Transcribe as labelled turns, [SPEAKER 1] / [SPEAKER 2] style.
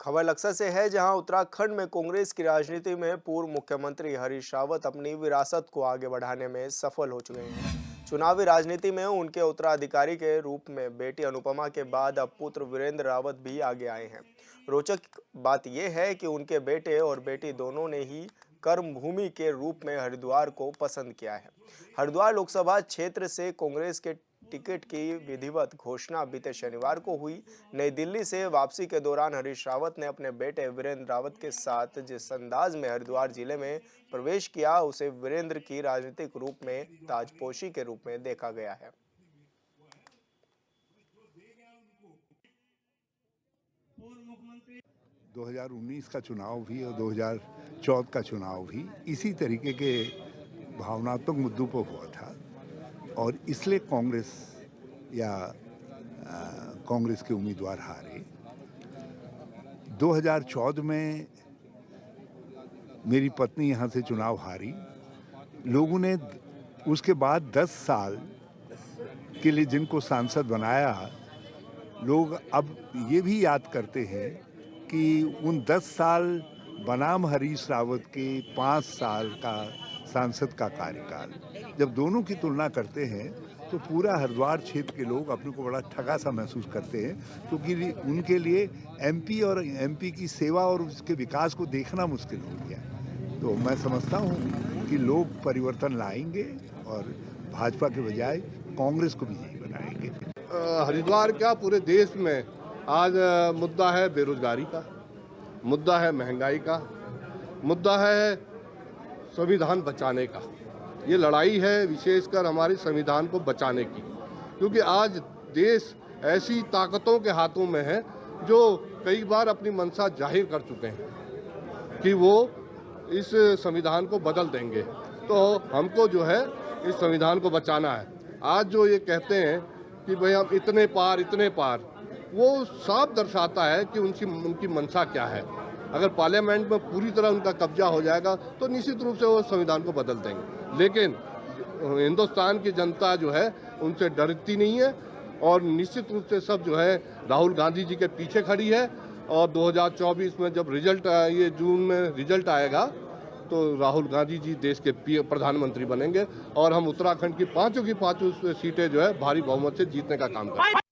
[SPEAKER 1] खबर लक्सर से है, जहां उत्तराखंड में कांग्रेस की राजनीति में पूर्व मुख्यमंत्री हरीश रावत अपनी विरासत को आगे बढ़ाने में सफल हो चुके हैं। चुनावी राजनीति में उनके उत्तराधिकारी के रूप में बेटी अनुपमा के बाद अब पुत्र वीरेंद्र रावत भी आगे आए हैं। रोचक बात यह है कि उनके बेटे और बेटी दोनों ने ही कर्मभूमि के रूप में हरिद्वार को पसंद किया है। हरिद्वार लोकसभा क्षेत्र से कांग्रेस के टिकट की विधिवत घोषणा बीते शनिवार को हुई। नई दिल्ली से वापसी के दौरान हरीश रावत ने अपने बेटे वीरेंद्र रावत के साथ जिस अंदाज में हरिद्वार जिले में प्रवेश किया, उसे वीरेंद्र की राजनीतिक रूप में ताजपोशी के रूप में देखा गया है।
[SPEAKER 2] 2019 का चुनाव भी और 2014 का चुनाव भी इसी तरीके के भावनात्मक मुद्दों पर हुआ था और इसलिए कांग्रेस के उम्मीदवार हारे। 2014 में मेरी पत्नी यहाँ से चुनाव हारी। लोगों ने उसके बाद 10 साल के लिए जिनको सांसद बनाया, लोग अब ये भी याद करते हैं कि उन 10 साल बनाम हरीश रावत के 5 साल का सांसद का कार्यकाल, जब दोनों की तुलना करते हैं तो पूरा हरिद्वार क्षेत्र के लोग अपने को बड़ा ठगा सा महसूस करते हैं, क्योंकि उनके लिए एमपी और एमपी की सेवा और उसके विकास को देखना मुश्किल हो गया। तो मैं समझता हूँ कि लोग परिवर्तन लाएंगे और भाजपा के बजाय कांग्रेस को भी यही बनाएंगे।
[SPEAKER 3] हरिद्वार क्या, पूरे देश में आज मुद्दा है बेरोजगारी का, मुद्दा है महंगाई का, मुद्दा है संविधान बचाने का। ये लड़ाई है विशेषकर हमारे संविधान को बचाने की, क्योंकि आज देश ऐसी ताकतों के हाथों में है जो कई बार अपनी मंशा जाहिर कर चुके हैं कि वो इस संविधान को बदल देंगे। तो हमको जो है इस संविधान को बचाना है। आज जो ये कहते हैं कि भाई हम इतने पार, वो साफ दर्शाता है कि उनकी मंशा क्या है। अगर पार्लियामेंट में पूरी तरह उनका कब्जा हो जाएगा तो निश्चित रूप से वो संविधान को बदल देंगे, लेकिन हिंदुस्तान की जनता जो है उनसे डरती नहीं है और निश्चित रूप से सब जो है राहुल गांधी जी के पीछे खड़ी है। और 2024 में जब ये जून में रिजल्ट आएगा तो राहुल गांधी जी देश के प्रधानमंत्री बनेंगे और हम उत्तराखंड की पांचों सीटें जो है भारी बहुमत से जीतने का काम करेंगे।